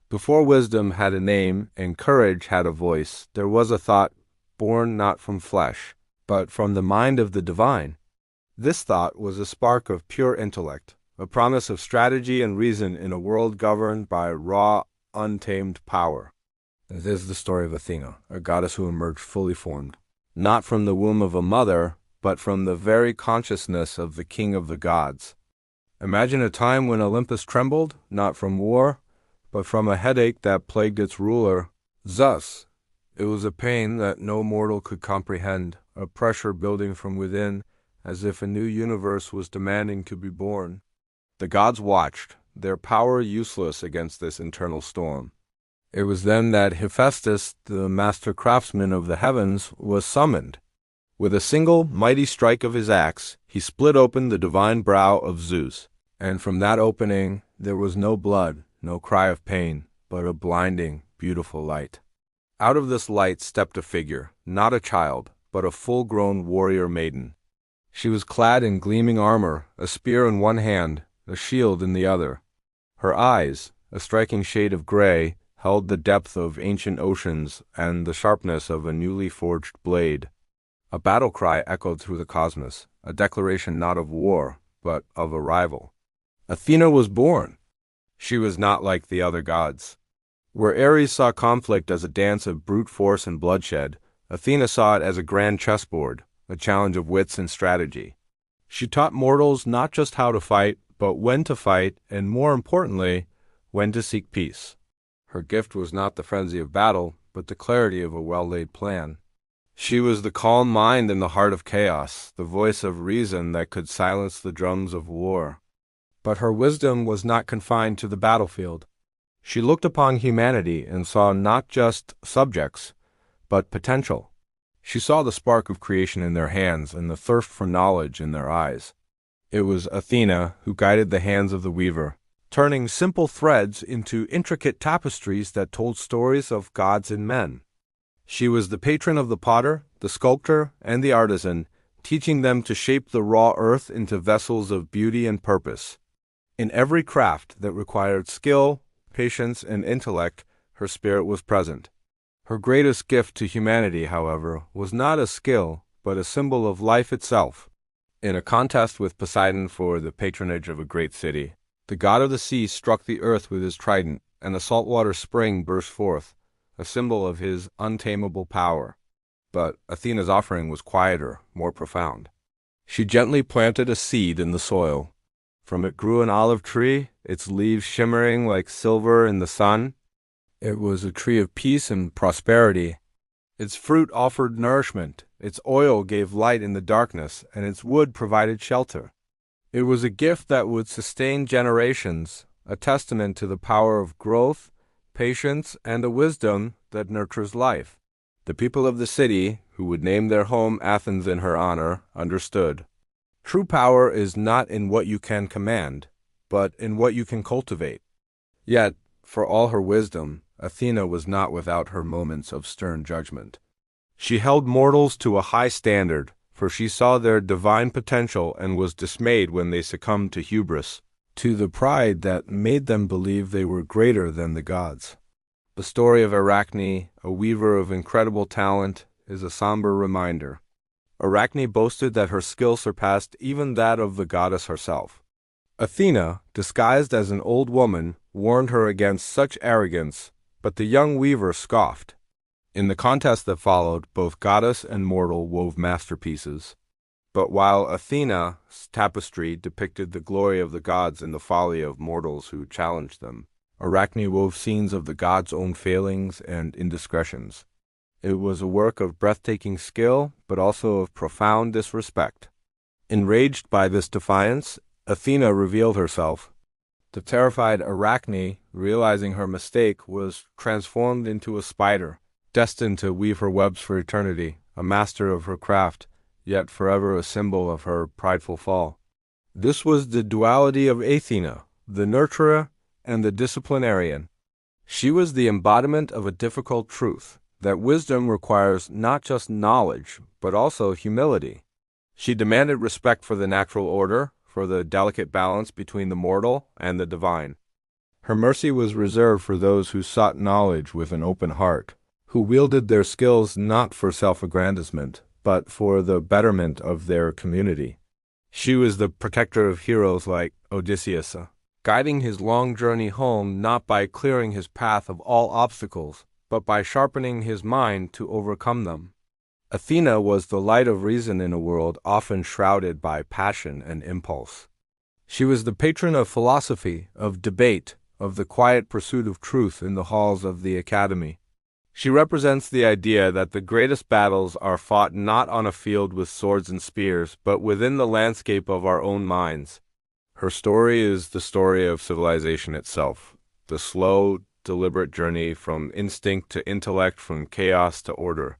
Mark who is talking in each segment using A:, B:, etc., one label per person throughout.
A: Before wisdom had a name and courage had a voice, there was a thought born not from flesh, but from the mind of the divine. This thought was a spark of pure intellect, a promise of strategy and reason in a world governed by raw, untamed power. This is the story of Athena, a goddess who emerged fully formed, not from the womb of a mother, but from the very consciousness of the king of the gods. Imagine a time when Olympus trembled, not from war, but from a headache that plagued its ruler. Thus, it was a pain that no mortal could comprehend, a pressure building from within, as if a new universe was demanding to be born. The gods watched, their power useless against this internal storm. It was then that Hephaestus, the master craftsman of the heavens, was summoned. With a single mighty strike of his axe, he split open the divine brow of Zeus, and from that opening there was no blood, no cry of pain, but a blinding, beautiful light. Out of this light stepped a figure, not a child, but a full-grown warrior maiden. She was clad in gleaming armor, a spear in one hand, a shield in the other. Her eyes, a striking shade of gray, held the depth of ancient oceans and the sharpness of a newly forged blade. A battle cry echoed through the cosmos, a declaration not of war, but of arrival. Athena was born. She was not like the other gods. Where Ares saw conflict as a dance of brute force and bloodshed, Athena saw it as a grand chessboard, a challenge of wits and strategy. She taught mortals not just how to fight, but when to fight, and more importantly, when to seek peace. Her gift was not the frenzy of battle, but the clarity of a well-laid plan. She was the calm mind in the heart of chaos, the voice of reason that could silence the drums of war. But her wisdom was not confined to the battlefield. She looked upon humanity and saw not just subjects, but potential. She saw the spark of creation in their hands and the thirst for knowledge in their eyes. It was Athena who guided the hands of the weaver, turning simple threads into intricate tapestries that told stories of gods and men. She was the patron of the potter, the sculptor, and the artisan, teaching them to shape the raw earth into vessels of beauty and purpose. In every craft that required skill, patience, and intellect, her spirit was present. Her greatest gift to humanity, however, was not a skill, but a symbol of life itself. In a contest with Poseidon for the patronage of a great city, the god of the sea struck the earth with his trident, and a saltwater spring burst forth, a symbol of his untamable power. But Athena's offering was quieter, more profound. She gently planted a seed in the soil. From it grew an olive tree, its leaves shimmering like silver in the sun. It was a tree of peace and prosperity. Its fruit offered nourishment, its oil gave light in the darkness, and its wood provided shelter. It was a gift that would sustain generations, a testament to the power of growth, patience, and a wisdom that nurtures life. The people of the city, who would name their home Athens in her honor, understood. True power is not in what you can command, but in what you can cultivate. Yet, for all her wisdom, Athena was not without her moments of stern judgment. She held mortals to a high standard, for she saw their divine potential and was dismayed when they succumbed to hubris, to the pride that made them believe they were greater than the gods. The story of Arachne, a weaver of incredible talent, is a somber reminder. Arachne boasted that her skill surpassed even that of the goddess herself. Athena, disguised as an old woman, warned her against such arrogance, but the young weaver scoffed. In the contest that followed, both goddess and mortal wove masterpieces. But while Athena's tapestry depicted the glory of the gods and the folly of mortals who challenged them, Arachne wove scenes of the gods' own failings and indiscretions. It was a work of breathtaking skill, but also of profound disrespect. Enraged by this defiance, Athena revealed herself. The terrified Arachne, realizing her mistake, was transformed into a spider, destined to weave her webs for eternity, a master of her craft, yet forever a symbol of her prideful fall. This was the duality of Athena, the nurturer and the disciplinarian. She was the embodiment of a difficult truth, that wisdom requires not just knowledge, but also humility. She demanded respect for the natural order, for the delicate balance between the mortal and the divine. Her mercy was reserved for those who sought knowledge with an open heart, who wielded their skills not for self-aggrandizement, but for the betterment of their community. She was the protector of heroes like Odysseus, guiding his long journey home not by clearing his path of all obstacles, but by sharpening his mind to overcome them. Athena was the light of reason in a world often shrouded by passion and impulse. She was the patron of philosophy, of debate, of the quiet pursuit of truth in the halls of the academy. She represents the idea that the greatest battles are fought not on a field with swords and spears, but within the landscape of our own minds. Her story is the story of civilization itself, the slow, deliberate journey from instinct to intellect, from chaos to order.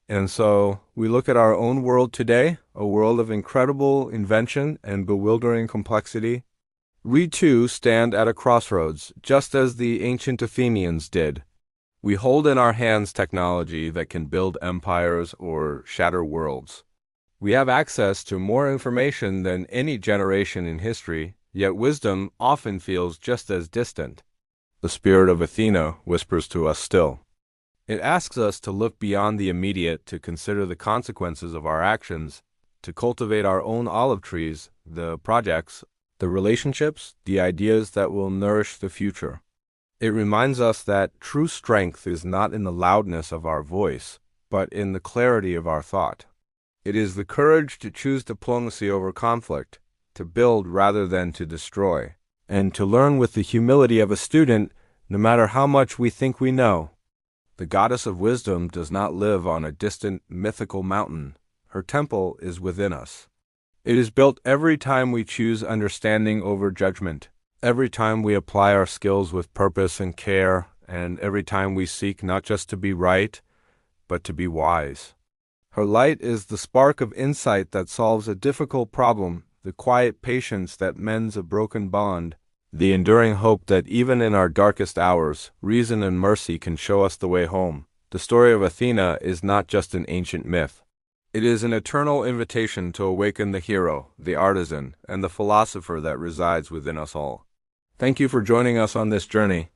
A: And so we look at our own world today, a world of incredible invention and bewildering complexity. We too stand at a crossroads, just as the ancient Athenians did. We hold in our hands technology that can build empires or shatter worlds. We have access to more information than any generation in history, yet wisdom often feels just as distant. The spirit of Athena whispers to us still. It asks us to look beyond the immediate, to consider the consequences of our actions, to cultivate our own olive trees, the projects, the relationships, the ideas that will nourish the future. It reminds us that true strength is not in the loudness of our voice, but in the clarity of our thought. It is the courage to choose diplomacy over conflict, to build rather than to destroy, and to learn with the humility of a student, no matter how much we think we know. The goddess of wisdom does not live on a distant, mythical mountain. Her temple is within us. It is built every time we choose understanding over judgment, every time we apply our skills with purpose and care, and every time we seek not just to be right, but to be wise. Her light is the spark of insight that solves a difficult problem, the quiet patience that mends a broken bond, the enduring hope that even in our darkest hours, reason and mercy can show us the way home. The story of Athena is not just an ancient myth. It is an eternal invitation to awaken the hero, the artisan, and the philosopher that resides within us all. Thank you for joining us on this journey.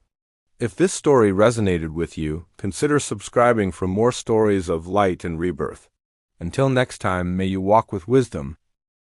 A: If this story resonated with you, consider subscribing for more stories of light and rebirth. Until next time, may you walk with wisdom